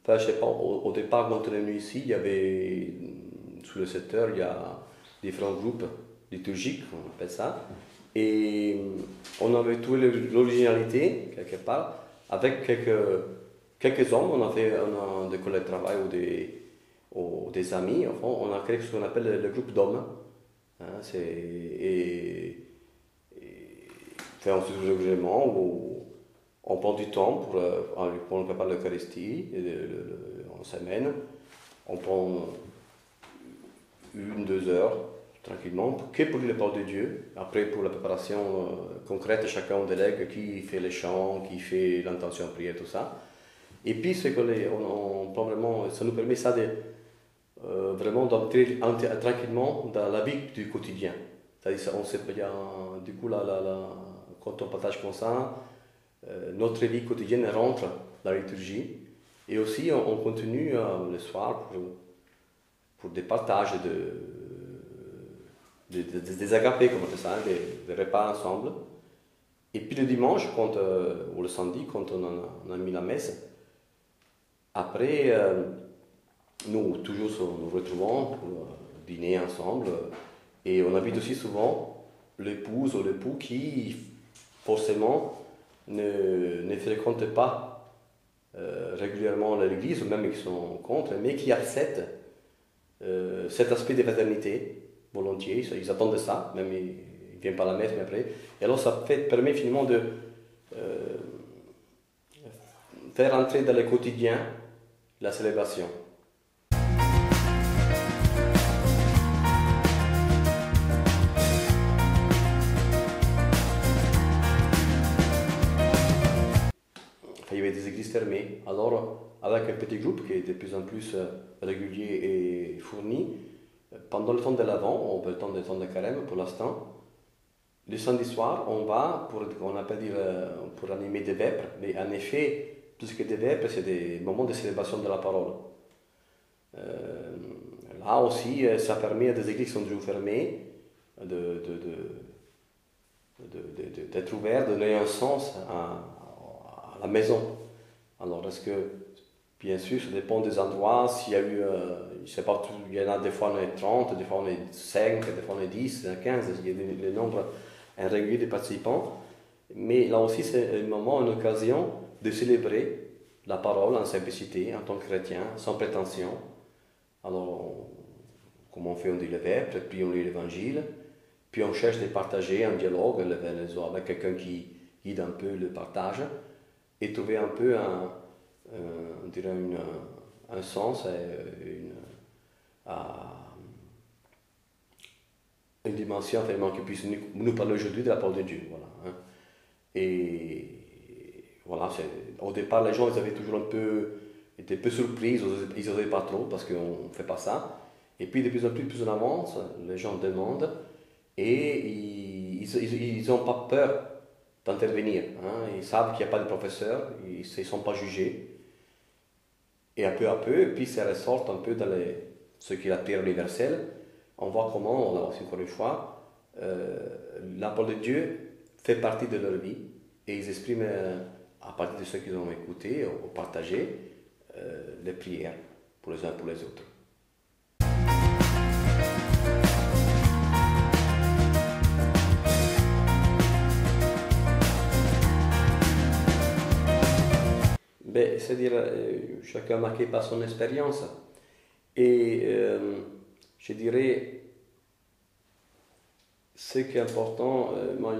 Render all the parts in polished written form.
enfin, je sais pas, au départ, quand on est venu ici, il y avait, sous le secteur, il y a différents groupes liturgiques, on appelle ça. Et on avait trouvé l'originalité, quelque part, avec quelques hommes, on a des collègues de travail ou des amis, enfin, on a créé ce qu'on appelle le groupe d'hommes. Hein, fait un régulièrement où on prend du temps pour préparer l'Eucharistie en semaine. On prend 1, 2 heures tranquillement, que pour lire la parole de Dieu. Après, pour la préparation concrète, chacun on délègue qui fait les chants, qui fait l'intention prière, tout ça. Et puis, c'est que on prend vraiment, ça nous permet ça de vraiment d'entrer tranquillement dans la vie du quotidien. C'est-à-dire, du coup, quand on partage comme ça, notre vie quotidienne rentre dans la liturgie. Et aussi, on continue le soir pour des partages des agapés, comme on appelle ça, des repas ensemble. Et puis le dimanche, ou le samedi, quand on a mis la messe, après, nous toujours nous retrouvons pour dîner ensemble. Et on invite aussi souvent l'épouse ou l'époux qui, forcément, ne fréquentent pas régulièrement l'église, ou même qui sont contre, mais qui acceptent cet aspect de fraternité volontiers, ils attendent ça, même ils ne viennent pas à la messe, mais après. Et alors ça permet finalement de faire entrer dans le quotidien la célébration. Il y avait des églises fermées. Alors, avec un petit groupe qui est de plus en plus régulier et fourni, pendant le temps de l'Avent, le temps de carême pour l'instant, le samedi soir, on va pour animer des vêpres, mais en effet, plus que des vêpres, c'est des moments de célébration de la parole. Là aussi, ça permet à des églises qui sont toujours fermées d'être ouvertes, de donner un sens à la maison. Alors, est-ce que, bien sûr, ça dépend des endroits, s'il y a eu, je ne sais pas, il y en a des fois on est 30, des fois on est 5, des fois on est 10, 15, il y a des nombres irréguliers de participants. Mais là aussi, c'est un moment, une occasion de célébrer la parole en simplicité, en tant que chrétien, sans prétention. Alors, comme on fait, on dit le vêpres, puis on lit l'évangile, puis on cherche de partager un dialogue avec quelqu'un qui guide un peu le partage, et trouver un peu on dirait un sens et une dimension tellement qui puisse nous parler aujourd'hui de la parole de Dieu. Voilà, hein. Et voilà, au départ, les gens étaient un peu surpris, ils n'osaient pas trop parce qu'on ne fait pas ça. Et puis de plus en plus on avance, les gens demandent et ils n'ont pas peur d'intervenir. Hein. Ils savent qu'il n'y a pas de professeur, ils ne sont pas jugés. Et à peu, puis ça ressort un peu dans ce qui est la prière universelle. On voit comment, là aussi encore une fois, la parole de Dieu fait partie de leur vie et ils expriment, à partir de ce qu'ils ont écouté ou partagé, les prières pour les uns pour les autres. C'est-à-dire, chacun marqué par son expérience. Et je dirais, ce qui est important, moi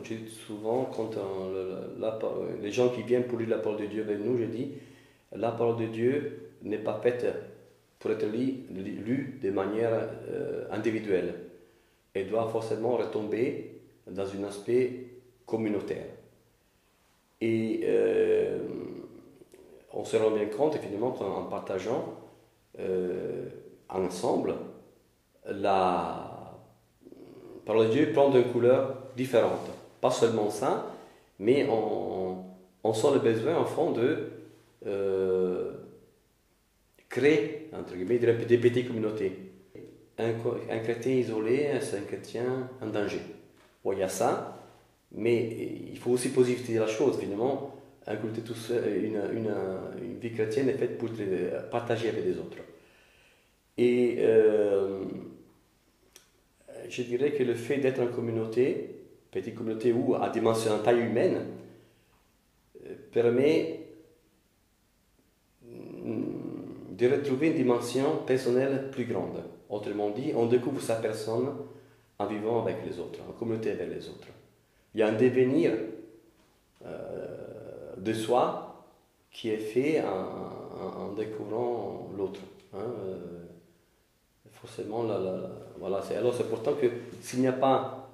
je dis souvent, quand les gens qui viennent pour lire la parole de Dieu avec nous, je dis, la parole de Dieu n'est pas faite pour être lue de manière individuelle. Elle doit forcément retomber dans un aspect communautaire. Et on se rend bien compte, finalement, qu'en partageant ensemble, la parole de Dieu prend une couleur différente. Pas seulement ça, mais on sent le besoin, en fond, de créer, entre guillemets, des petites communautés. Un chrétien isolé, c'est un chrétien en danger. Bon, il y a ça, mais il faut aussi positiver la chose, finalement. une communauté tout seul, une vie chrétienne est faite pour partager avec les autres. Et je dirais que le fait d'être en communauté, petite communauté ou à dimension en taille humaine, permet de retrouver une dimension personnelle plus grande. Autrement dit, on découvre sa personne en vivant avec les autres, en communauté avec les autres. Il y a un devenir de soi qui est fait en découvrant l'autre. Forcément, voilà, alors c'est important que s'il n'y a pas,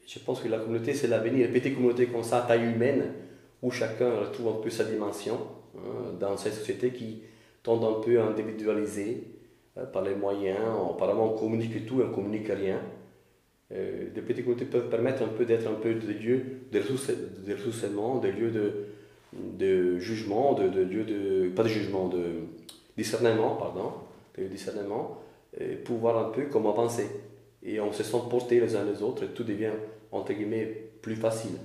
je pense que la communauté c'est l'avenir, une petite communauté comme ça, à taille humaine, où chacun retrouve un peu sa dimension, dans cette société qui tend un peu à individualiser par les moyens, apparemment on communique tout et on ne communique rien. Les petites communautés peuvent permettre un peu d'être un peu des lieux de ressourcement, des lieux de jugement, pas de jugement, de discernement, pardon, de discernement, pour voir un peu comment avancer. Et on se sent porter les uns les autres et tout devient, entre guillemets, plus facile.